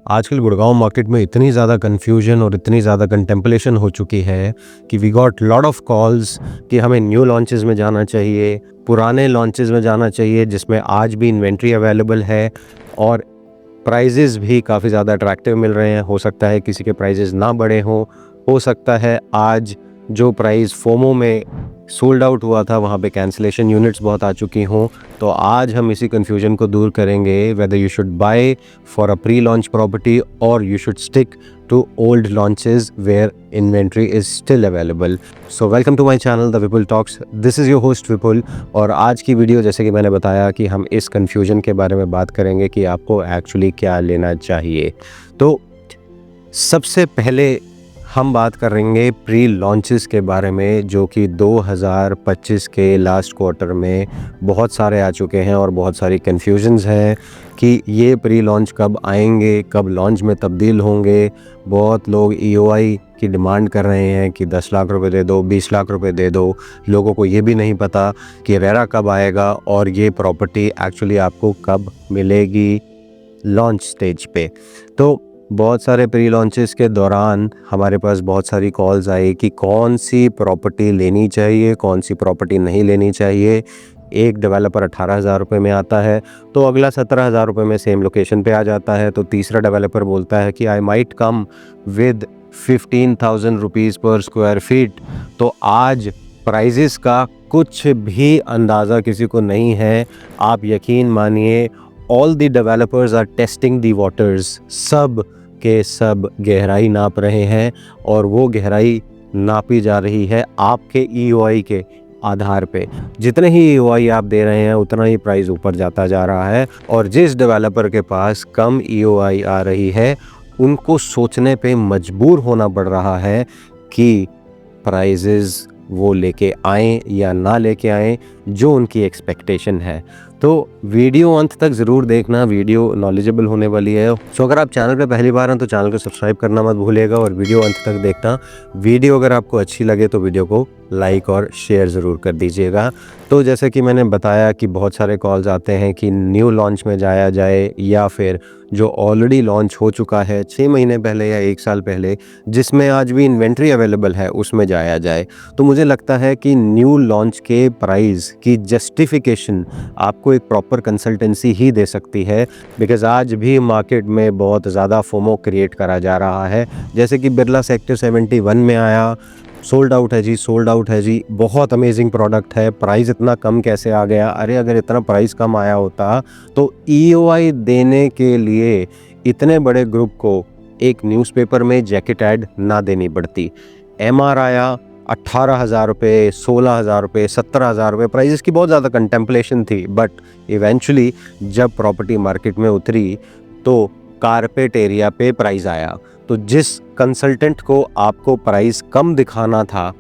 आजकल गुड़गांव मार्केट में इतनी ज़्यादा कन्फ्यूजन और इतनी ज़्यादा कंटेम्पलेशन हो चुकी है कि we got lot of calls कि हमें न्यू लॉन्चेस में जाना चाहिए, पुराने लॉन्चेस में जाना चाहिए जिसमें आज भी इन्वेंट्री अवेलेबल है और प्राइजेज़ भी काफ़ी ज़्यादा अट्रैक्टिव मिल रहे हैं। हो सकता है किसी के प्राइजेज़ ना बढ़े हों, हो सकता है आज जो प्राइस फोमो में सोल्ड आउट हुआ था वहाँ पे कैंसिलेशन यूनिट्स बहुत आ चुकी हों। तो आज हम इसी कन्फ्यूजन को दूर करेंगे whether you should buy for a pre launch property और you should stick to old launches where inventory is still available. So welcome to my channel the Vipul talks, this is your host Vipul. और आज की video जैसे कि मैंने बताया कि हम इस कन्फ्यूजन के बारे में बात करेंगे कि आपको एक्चुअली क्या लेना चाहिए। तो सबसे पहले हम बात करेंगे प्री लॉन्चेस के बारे में, जो कि 2025 के लास्ट क्वार्टर में बहुत सारे आ चुके हैं और बहुत सारी कन्फ्यूजन्स हैं कि ये प्री लॉन्च कब आएंगे, कब लॉन्च में तब्दील होंगे। बहुत लोग ईओआई की डिमांड कर रहे हैं कि 10 लाख रुपए दे दो, 20 लाख रुपए दे दो। लोगों को ये भी नहीं पता कि रेरा कब आएगा और ये प्रॉपर्टी एक्चुअली आपको कब मिलेगी लॉन्च स्टेज पे। तो बहुत सारे प्री लॉन्चेस के दौरान हमारे पास बहुत सारी कॉल्स आई कि कौन सी प्रॉपर्टी लेनी चाहिए, कौन सी प्रॉपर्टी नहीं लेनी चाहिए। एक डेवलपर 18,000 रुपये में आता है तो अगला 17,000 रुपये में सेम लोकेशन पे आ जाता है। तो तीसरा डेवलपर बोलता है कि I might come with 15,000 rupees per square feet. तो आज प्राइजेस का कुछ भी अंदाज़ा किसी को नहीं है। आप यकीन मानिए, all the developers are testing the waters, सब के सब गहराई नाप रहे हैं और वो गहराई नापी जा रही है आपके ईओआई के आधार पे। जितने ही ईओआई आप दे रहे हैं उतना ही प्राइस ऊपर जाता जा रहा है और जिस डेवलपर के पास कम ईओआई आ रही है उनको सोचने पे मजबूर होना पड़ रहा है कि प्राइजेस वो लेके आएँ या ना लेके आएँ जो उनकी एक्सपेक्टेशन है। तो वीडियो अंत तक ज़रूर देखना, वीडियो नॉलेजेबल होने वाली है। सो अगर आप चैनल पे पहली बार हैं तो चैनल को सब्सक्राइब करना मत भूलिएगा और वीडियो अंत तक देखना। वीडियो अगर आपको अच्छी लगे तो वीडियो को लाइक और शेयर ज़रूर कर दीजिएगा। तो जैसे कि मैंने बताया कि बहुत सारे कॉल्स आते हैं कि न्यू लॉन्च में जाया जाए या फिर जो ऑलरेडी लॉन्च हो चुका है 6 महीने पहले या 1 साल पहले, जिसमें आज भी इन्वेंट्री अवेलेबल है, उसमें जाया जाए। तो मुझे लगता है कि न्यू लॉन्च के प्राइस की जस्टिफिकेशन आपको एक प्रॉपर कंसल्टेंसी ही दे सकती है, बिकॉज आज भी मार्केट में बहुत ज़्यादा फोमो क्रिएट करा जा रहा है। जैसे कि बिरला सेक्टर 71 में आया, सोल्ड आउट है जी, सोल्ड आउट है जी, बहुत अमेजिंग प्रोडक्ट है, प्राइस इतना कम कैसे आ गया? अरे अगर इतना प्राइस कम आया होता तो ईओआई देने के लिए इतने बड़े ग्रुप को एक न्यूज़पेपर में जैकेट ऐड ना देनी पड़ती। एमआर आया 18,000 रुपये, 16,000 रुपये, 17,000 रुपये, प्राइजेस की बहुत ज़्यादा कंटेम्पलेशन थी। बट इवेंचुअली जब प्रॉपर्टी मार्केट में उतरी तो कारपेट एरिया पे प्राइस आया। तो जिस कंसल्टेंट को आपको प्राइस कम दिखाना था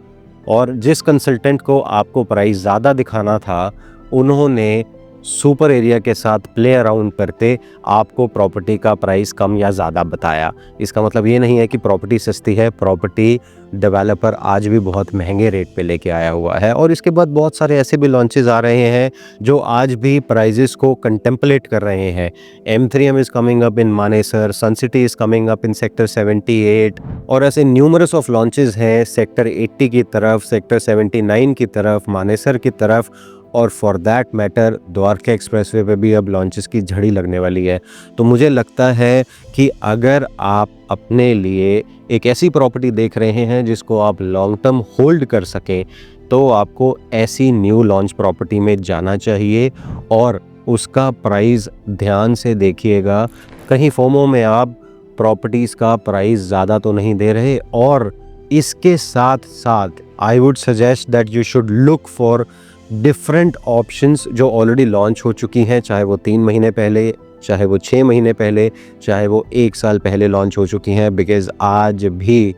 और जिस कंसल्टेंट को आपको प्राइस ज़्यादा दिखाना था, उन्होंने सुपर एरिया के साथ प्ले अराउंड करते आपको प्रॉपर्टी का प्राइस कम या ज़्यादा बताया। इसका मतलब ये नहीं है कि प्रॉपर्टी सस्ती है, प्रॉपर्टी डेवलपर आज भी बहुत महंगे रेट पे लेके आया हुआ है। और इसके बाद बहुत सारे ऐसे भी लॉन्चेस आ रहे हैं जो आज भी प्राइजेस को कंटेम्पलेट कर रहे हैं। M3M is coming up in Manesar, sun city is coming up in sector 78 और ऐसे न्यूमरस ऑफ लॉन्चेस हैं सेक्टर 80 की तरफ, सेक्टर 79 की तरफ, मानेसर की तरफ और for that matter Dwarka expressway पे भी अब लॉन्चेस की झड़ी लगने वाली है। तो मुझे लगता है कि अगर आप अपने लिए एक ऐसी प्रॉपर्टी देख रहे हैं जिसको आप लॉन्ग टर्म होल्ड कर सकें, तो आपको ऐसी न्यू लॉन्च प्रॉपर्टी में जाना चाहिए और उसका प्राइस ध्यान से देखिएगा। कहीं फोमो में आप प्रॉपर्टीज़ का प्राइस ज़्यादा तो नहीं दे रहे। और इसके साथ साथ I would suggest that you should look for different options जो ऑलरेडी लॉन्च हो चुकी हैं, चाहे वो 3 महीने पहले, चाहे वो 6 महीने पहले, चाहे वो 1 साल पहले लॉन्च हो चुकी हैं। बिकॉज़ आज भी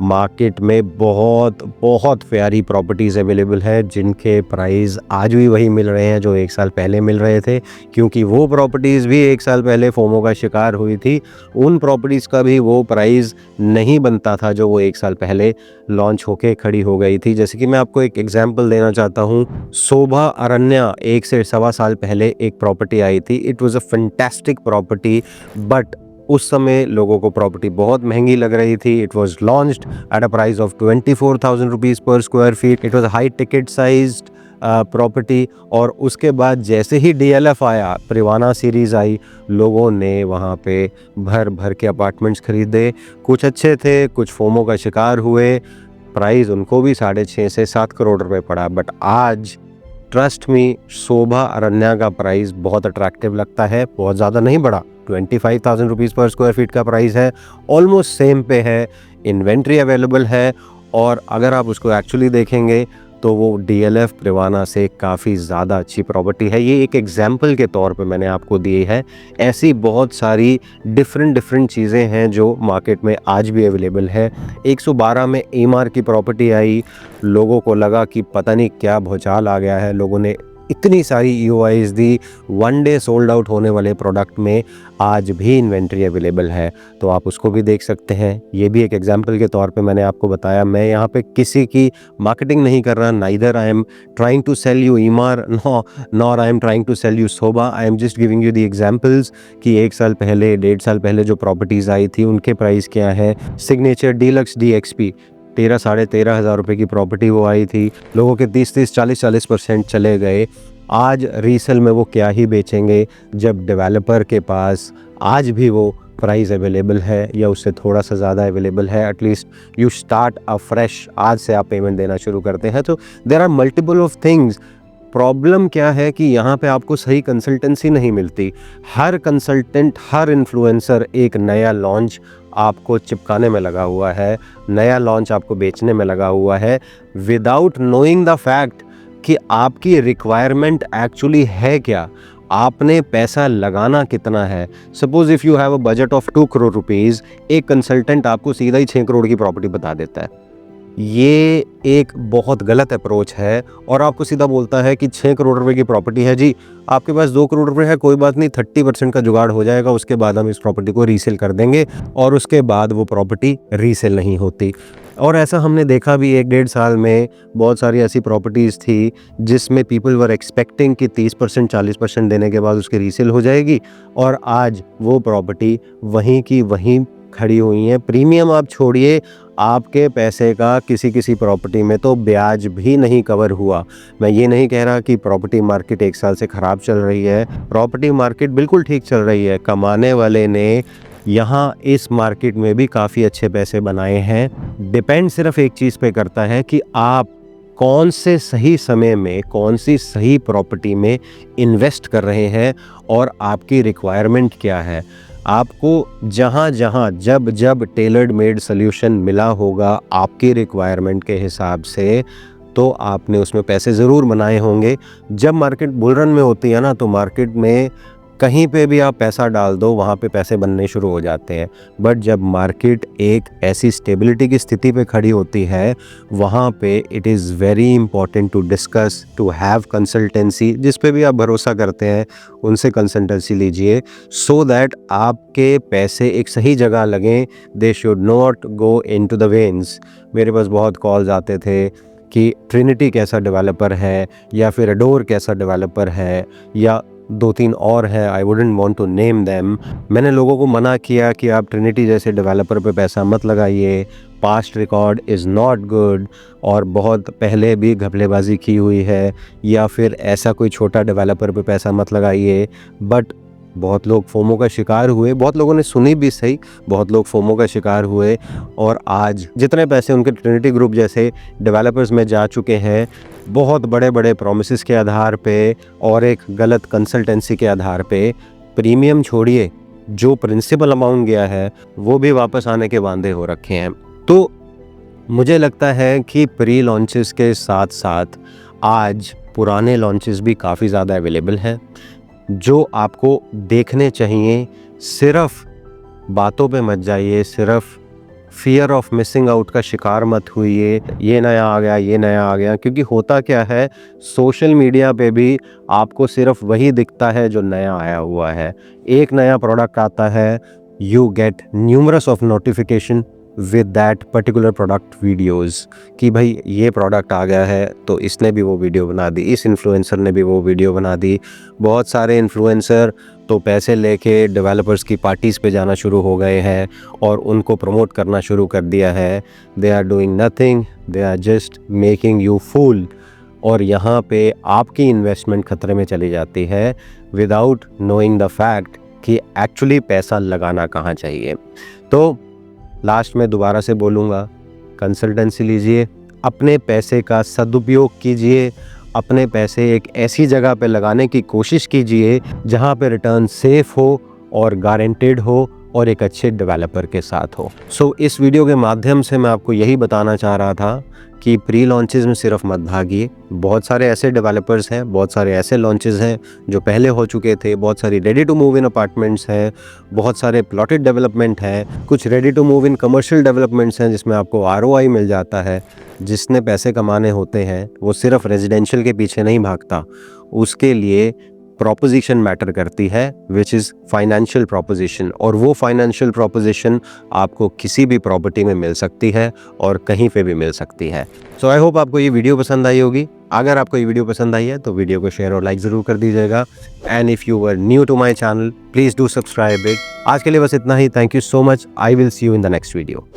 मार्केट में बहुत बहुत प्यारी प्रॉपर्टीज़ अवेलेबल है जिनके प्राइस आज भी वही मिल रहे हैं जो 1 साल पहले मिल रहे थे, क्योंकि वो प्रॉपर्टीज़ भी 1 साल पहले फोमो का शिकार हुई थी। उन प्रॉपर्टीज़ का भी वो प्राइस नहीं बनता था जो वो 1 साल पहले लॉन्च होके खड़ी हो गई थी। जैसे कि मैं आपको एक एग्जांपल देना चाहता हूँ, शोभा अरण्या 1 से सवा साल पहले एक प्रॉपर्टी आई थी। It was a fantastic property, but उस समय लोगों को प्रॉपर्टी बहुत महंगी लग रही थी। It was launched at a price of 24,000 rupees per square feet. It was high ticket sized property. और उसके बाद जैसे ही डीएलएफ आया, प्रिवाना सीरीज़ आई, लोगों ने वहाँ पे भर भर के अपार्टमेंट्स खरीदे। कुछ अच्छे थे, कुछ फोमो का शिकार हुए, प्राइस उनको भी 6.5 से 7 करोड़ रुपए पड़ा। बट आज ट्रस्ट मी, शोभा अरण्या का प्राइस बहुत अट्रैक्टिव लगता है, बहुत ज़्यादा नहीं बढ़ा, 25,000 रुपीज़ पर स्क्वायर फीट का प्राइस है, ऑलमोस्ट सेम पे है, इन्वेंट्री अवेलेबल है। और अगर आप उसको एक्चुअली देखेंगे तो वो डीएलएफ प्रिवाना से काफ़ी ज़्यादा अच्छी प्रॉपर्टी है। ये एक एग्जाम्पल के तौर पे मैंने आपको दी है। ऐसी बहुत सारी डिफरेंट चीज़ें हैं जो मार्केट में आज भी अवेलेबल है। 112 में एमआर की प्रॉपर्टी आई, लोगों को लगा कि पता नहीं क्या भूचाल आ गया है, लोगों ने इतनी सारी ईओआईज़ दी। 1 डे सोल्ड आउट होने वाले प्रोडक्ट में आज भी इन्वेंट्री अवेलेबल है, तो आप उसको भी देख सकते हैं। ये भी एक एग्जांपल के तौर पे मैंने आपको बताया। मैं यहाँ पे किसी की मार्केटिंग नहीं कर रहा, neither I am trying to sell you Emaar nor I am trying to sell you Sobha. I am just giving you the examples कि 1 साल पहले, 1.5 साल पहले जो प्रॉपर्टीज़ आई थी उनके प्राइस क्या है। सिग्नेचर डीलक्स DXP 13-13.5 हज़ार रुपये की प्रॉपर्टी वो आई थी, लोगों के 30-30, 40-40% चले गए। आज रीसेल में वो क्या ही बेचेंगे जब डेवलपर के पास आज भी वो प्राइस अवेलेबल है या उससे थोड़ा सा ज़्यादा अवेलेबल है। At least you start a fresh, आज से आप पेमेंट देना शुरू करते हैं। तो there are multiple of things. Problem क्या है कि यहाँ पे आपको सही कंसल्टेंसी नहीं मिलती। हर कंसल्टेंट, हर इन्फ्लुएंसर एक नया लॉन्च आपको चिपकाने में लगा हुआ है, नया लॉन्च आपको बेचने में लगा हुआ है, विदाउट नोइंग द फैक्ट कि आपकी रिक्वायरमेंट एक्चुअली है क्या, आपने पैसा लगाना कितना है। Suppose if you have a budget of 2 crore rupees, एक कंसल्टेंट आपको सीधा ही 6 करोड़ की प्रॉपर्टी बता देता है। ये एक बहुत गलत अप्रोच है और आपको सीधा बोलता है कि 6 करोड़ रुपए की प्रॉपर्टी है जी, आपके पास 2 करोड़ रुपए है, कोई बात नहीं, 30% का जुगाड़ हो जाएगा, उसके बाद हम इस प्रॉपर्टी को रीसेल कर देंगे। और उसके बाद वो प्रॉपर्टी रीसेल नहीं होती। और ऐसा हमने देखा भी 1-1.5 साल में बहुत सारी ऐसी प्रॉपर्टीज़ थी जिसमें पीपल वर एक्सपेक्टिंग कि 30% 40% देने के बाद उसकी रीसेल हो जाएगी, और आज वो प्रॉपर्टी वहीं की वहीं खड़ी हुई हैं। प्रीमियम आप छोड़िए, आपके पैसे का किसी प्रॉपर्टी में तो ब्याज भी नहीं कवर हुआ। मैं ये नहीं कह रहा कि प्रॉपर्टी मार्केट 1 साल से ख़राब चल रही है, प्रॉपर्टी मार्केट बिल्कुल ठीक चल रही है। कमाने वाले ने यहाँ इस मार्केट में भी काफ़ी अच्छे पैसे बनाए हैं। डिपेंड सिर्फ एक चीज़ पे करता है कि आप कौन से सही समय में, कौन सी सही प्रॉपर्टी में इन्वेस्ट कर रहे हैं और आपकी रिक्वायरमेंट क्या है। आपको जहाँ जहाँ जब जब टेलर्ड मेड सोल्यूशन मिला होगा आपकी रिक्वायरमेंट के हिसाब से, तो आपने उसमें पैसे ज़रूर बनाए होंगे। जब मार्केट बुल रन में होती है ना, तो मार्केट में कहीं पे भी आप पैसा डाल दो, वहाँ पे पैसे बनने शुरू हो जाते हैं। बट जब मार्केट एक ऐसी स्टेबिलिटी की स्थिति पे खड़ी होती है, वहाँ पे it is very important to discuss, to have consultancy. जिस पे भी आप भरोसा करते हैं उनसे कंसल्टेंसी लीजिए, सो दैट आपके पैसे एक सही जगह लगें। They should not go into the veins. मेरे पास बहुत कॉल्स आते थे कि ट्रिनिटी कैसा डेवलपर है, या फिर एडोर कैसा डेवलपर है, या 2-3 और हैं, I wouldn't want to name them. मैंने लोगों को मना किया कि आप ट्रिनिटी जैसे डेवलपर पे पैसा मत लगाइए, past record is not good, और बहुत पहले भी घपलेबाजी की हुई है, या फिर ऐसा कोई छोटा डेवलपर पे पैसा मत लगाइए। बट बहुत लोग फोमो का शिकार हुए, बहुत लोगों ने सुनी भी सही, बहुत लोग फोमो का शिकार हुए, और आज जितने पैसे उनके ट्रिनिटी ग्रुप जैसे डेवलपर्स में जा चुके हैं, बहुत बड़े बड़े प्रोमिसेस के आधार पे और एक गलत कंसल्टेंसी के आधार पे, प्रीमियम छोड़िए, जो प्रिंसिपल अमाउंट गया है वो भी वापस आने के वांदे हो रखे हैं। तो मुझे लगता है कि प्री लॉन्चेस के साथ साथ आज पुराने लॉन्चेस भी काफ़ी ज़्यादा अवेलेबल हैं जो आपको देखने चाहिए। सिर्फ बातों पे मत जाइए, सिर्फ फियर ऑफ मिसिंग आउट का शिकार मत हुइए, ये नया आ गया, ये नया आ गया। क्योंकि होता क्या है, सोशल मीडिया पे भी आपको सिर्फ वही दिखता है जो नया आया हुआ है। एक नया प्रोडक्ट आता है, you get numerous of notification, with that particular product videos कि भाई ये प्रोडक्ट आ गया है तो इसने भी वो वीडियो बना दी, इस इन्फ्लुएंसर ने भी वो वीडियो बना दी। बहुत सारे इन्फ्लुएंसर तो पैसे लेके डेवलपर्स की पार्टीज़ पे जाना शुरू हो गए हैं और उनको प्रमोट करना शुरू कर दिया है। They are doing nothing, they are just making you fool. और यहाँ पे आपकी इन्वेस्टमेंट खतरे में चली जाती है विदाउट नोइंग द फैक्ट कि एक्चुअली पैसा लगाना कहाँ चाहिए। तो लास्ट में दोबारा से बोलूँगा, कंसल्टेंसी लीजिए, अपने पैसे का सदुपयोग कीजिए, अपने पैसे एक ऐसी जगह पे लगाने की कोशिश कीजिए जहाँ पे रिटर्न सेफ हो और गारंटेड हो और एक अच्छे डेवलपर के साथ हो। इस वीडियो के माध्यम से मैं आपको यही बताना चाह रहा था कि प्री लॉन्चेस में सिर्फ मत भागिए। बहुत सारे ऐसे डेवलपर्स हैं, बहुत सारे ऐसे लॉन्चेस हैं जो पहले हो चुके थे, बहुत सारी ready to move in apartments हैं, बहुत सारे प्लॉटेड डेवलपमेंट हैं, कुछ ready to move in commercial developments हैं जिसमें आपको ROI मिल जाता है। जिसने पैसे कमाने होते हैं वो सिर्फ रेजिडेंशियल के पीछे नहीं भागता, उसके लिए प्रोपोजिशन मैटर करती है, विच इज़ फाइनेंशियल प्रोपोजिशन। और वो फाइनेंशियल प्रोपोजिशन आपको किसी भी प्रॉपर्टी में मिल सकती है और कहीं पे भी मिल सकती है। सो आई होप आपको ये वीडियो पसंद आई होगी। अगर आपको ये वीडियो पसंद आई है तो वीडियो को शेयर और लाइक ज़रूर कर दीजिएगा। And if you were new to my channel please do subscribe it. आज के लिए बस इतना ही। Thank you so much. I will see you in the next video.